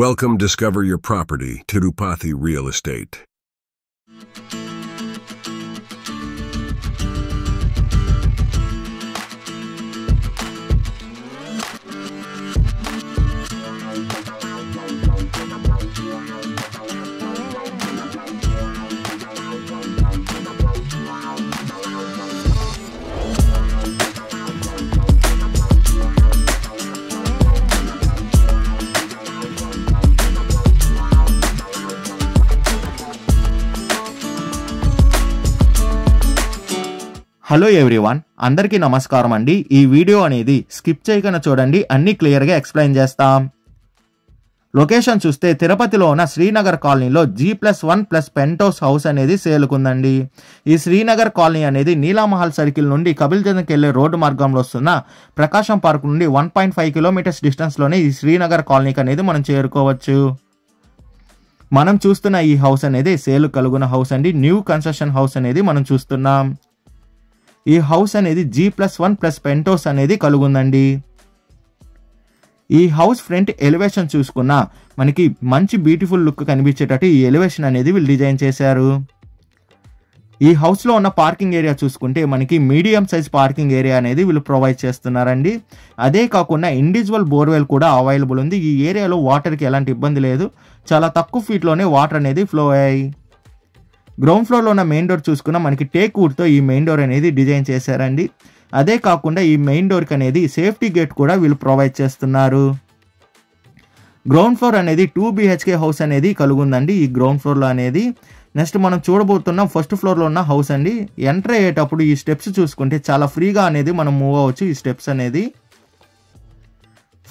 Welcome, discover your property, Tirupati Real Estate. Hello everyone, అందరికీ నమస్కారం అండి. ఈ వీడియో అనేది స్కిప్ చేయకుండా చూడండి, అన్ని క్లియర్గా ఎక్స్ప్లెయిన్ చేస్తాం. లొకేషన్ చూస్తే తిరుపతిలో ఉన్న శ్రీనగర్ కాలనీలో G+1+ పెంట్ హౌస్ అనేది సేలుకుందండి. ఈ శ్రీనగర్ కాలనీ అనేది నీలామహల్ సర్కిల్ నుండి కపిల్జంద్కి వెళ్లే రోడ్డు మార్గంలో వస్తున్న ప్రకాశం పార్క్ నుండి 1.5 కిలోమీటర్స్ డిస్టెన్స్లోనే ఈ శ్రీనగర్ కాలనీకి అనేది మనం చేరుకోవచ్చు. మనం చూస్తున్న ఈ హౌస్ అనేది సేలు కలుగున్న హౌస్ అండి. న్యూ కన్స్ట్రక్షన్ హౌస్ అనేది మనం చూస్తున్నాం. ఈ హౌస్ అనేది G+1+ పెంట్ హౌస్ అనేది కలుగుందండి. ఈ హౌస్ ఫ్రంట్ ఎలివేషన్ చూసుకున్నా మనకి మంచి బ్యూటిఫుల్ లుక్ కనిపించేటట్టు ఈ ఎలివేషన్ అనేది వీళ్ళు డిజైన్ చేశారు. ఈ హౌస్లో ఉన్న పార్కింగ్ ఏరియా చూసుకుంటే మనకి మీడియం సైజ్ పార్కింగ్ ఏరియా అనేది వీళ్ళు ప్రొవైడ్ చేస్తున్నారండి. అదే కాకుండా ఇండివిజువల్ బోర్వెల్ కూడా అవైలబుల్ ఉంది. ఈ ఏరియాలో వాటర్కి ఎలాంటి ఇబ్బంది లేదు. చాలా తక్కువ ఫీట్లోనే వాటర్ అనేది ఫ్లో అయ్యాయి. గ్రౌండ్ ఫ్లోర్లో ఉన్న మెయిన్ డోర్ చూసుకున్నా మనకి టేక్ వుడ్తో ఈ మెయిన్ డోర్ అనేది డిజైన్ చేశారండి. అదే కాకుండా ఈ మెయిన్ డోర్కి అనేది సేఫ్టీ గేట్ కూడా వీళ్ళు ప్రొవైడ్ చేస్తున్నారు. గ్రౌండ్ ఫ్లోర్ అనేది 2 BHK హౌస్ అనేది కలుగుందండి. ఈ గ్రౌండ్ ఫ్లోర్లో అనేది నెక్స్ట్ మనం చూడబోతున్నాం ఫస్ట్ ఫ్లోర్లో ఉన్న హౌస్ అండి. ఎంటర్ అయ్యేటప్పుడు ఈ స్టెప్స్ చూసుకుంటే చాలా ఫ్రీగా అనేది మనం మూవ్ అవ్వచ్చు. ఈ స్టెప్స్ అనేది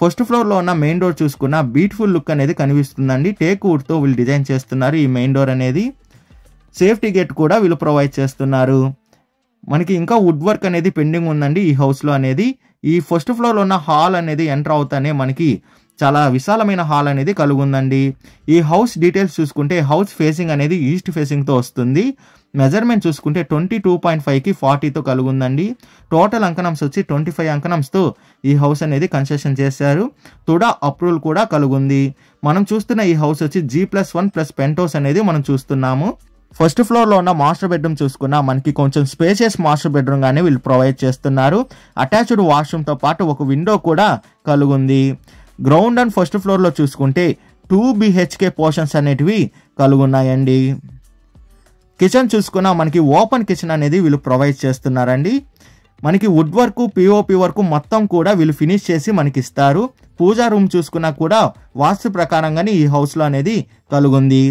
ఫస్ట్ ఫ్లోర్లో ఉన్న మెయిన్ డోర్ చూసుకున్న బ్యూటిఫుల్ లుక్ అనేది కనిపిస్తుందండి. టేక్ వుడ్తో వీళ్ళు డిజైన్ చేస్తున్నారు. ఈ మెయిన్ డోర్ అనేది సేఫ్టీ గేట్ కూడా వీళ్ళు ప్రొవైడ్ చేస్తున్నారు. మనకి ఇంకా వుడ్ వర్క్ అనేది పెండింగ్ ఉందండి ఈ హౌస్లో అనేది. ఈ ఫస్ట్ ఫ్లోర్లో ఉన్న హాల్ అనేది ఎంటర్ అవుతానే మనకి చాలా విశాలమైన హాల్ అనేది కలుగుందండి. ఈ హౌస్ డీటెయిల్స్ చూసుకుంటే హౌస్ ఫేసింగ్ అనేది ఈస్ట్ ఫేసింగ్తో వస్తుంది. మెజర్మెంట్ చూసుకుంటే 22.5కి 40తో కలుగుందండి. టోటల్ అంకణంస్ వచ్చి 25 అంకణంస్తో ఈ హౌస్ అనేది కన్స్ట్రక్షన్ చేశారు. తుడా అప్రూవల్ కూడా కలుగుంది. మనం చూస్తున్న ఈ హౌస్ వచ్చి G+1+ పెంట్ హౌస్ అనేది మనం చూస్తున్నాము. ఫస్ట్ ఫ్లోర్లో ఉన్న మాస్టర్ బెడ్రూమ్ చూసుకున్నా మనకి కొంచెం స్పేషియస్ మాస్టర్ బెడ్రూమ్ గానే వీళ్ళు ప్రొవైడ్ చేస్తున్నారు. అటాచ్డ్ వాష్రూమ్తో పాటు ఒక విండో కూడా కలుగుంది. గ్రౌండ్ అండ్ ఫస్ట్ ఫ్లోర్లో చూసుకుంటే 2 BHK పోర్షన్స్ అనేటివి కలుగున్నాయండి. కిచెన్ చూసుకున్నా మనకి ఓపెన్ కిచెన్ అనేది వీళ్ళు ప్రొవైడ్ చేస్తున్నారండి. మనకి వుడ్ వర్క్ పిఓపి వర్క్ మొత్తం కూడా వీళ్ళు ఫినిష్ చేసి మనకి ఇస్తారు. పూజా రూమ్ చూసుకున్నా కూడా వాస్తు ప్రకారంగానే ఈ హౌస్లో అనేది కలుగుంది.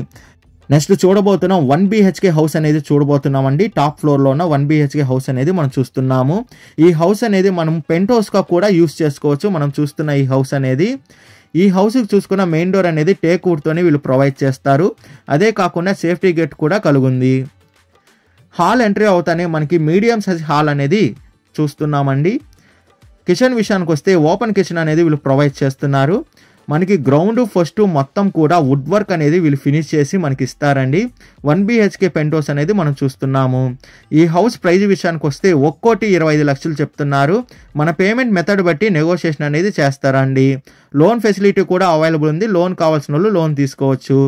నెక్స్ట్ చూడబోతున్నాం 1 BHK హౌస్ అనేది చూడబోతున్నామండి. టాప్ ఫ్లోర్లో ఉన్న 1 BHK హౌస్ అనేది మనం చూస్తున్నాము. ఈ హౌస్ అనేది మనం పెంట్ హౌస్గా కూడా యూస్ చేసుకోవచ్చు. మనం చూస్తున్న ఈ హౌస్ అనేది ఈ హౌస్కి చూసుకున్న మెయిన్ డోర్ అనేది టేక్ వుడ్తోనే వీళ్ళు ప్రొవైడ్ చేస్తారు. అదే కాకుండా సేఫ్టీ గేట్ కూడా కలుగుంది. హాల్ ఎంట్రీ అవుతానే మనకి మీడియం సైజ్ హాల్ అనేది చూస్తున్నామండి. కిచెన్ విషయానికి వస్తే ఓపెన్ కిచెన్ అనేది వీళ్ళు ప్రొవైడ్ చేస్తున్నారు. మనకి గ్రౌండ్ ఫస్ట్ మొత్తం కూడా వుడ్ వర్క్ అనేది వీళ్ళు ఫినిష్ చేసి మనకి ఇస్తారండి. 1 BHK పెంట్ హౌస్ అనేది మనం చూస్తున్నాము. ఈ హౌస్ ప్రైజ్ విషయానికి వస్తే 1,25 లక్షలు చెప్తున్నారు. మన పేమెంట్ మెథడ్ బట్టి నెగోషియేషన్ అనేది చేస్తారండి. లోన్ ఫెసిలిటీ కూడా అవైలబుల్ ఉంది. లోన్ కావాల్సిన వాళ్ళు లోన్ తీసుకోవచ్చు.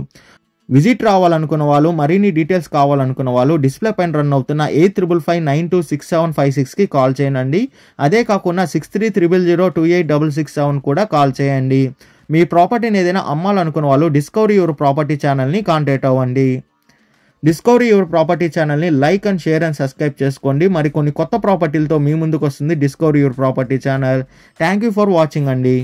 విజిట్ రావాలనుకున్న వాళ్ళు, మరిన్ని డీటెయిల్స్ కావాలనుకున్న వాళ్ళు డిస్ప్లే పైన రన్ అవుతున్న 8555926756కి కాల్ చేయండి. అదే కాకుండా 6300028667 కూడా కాల్ చేయండి. మీ ప్రాపర్టీని ఏదైనా అమ్మాలనుకున్న వాళ్ళు డిస్కవరీ యువర్ ప్రాపర్టీ ఛానల్ని కాంటాక్ట్ అవ్వండి. డిస్కవరీ యువర్ ప్రాపర్టీ ఛానల్ని like and share and subscribe చేసుకోండి. మరి కొన్ని కొత్త ప్రాపర్టీలతో మీ ముందుకు వస్తుంది discovery your property channel. Thank you for watching అండి.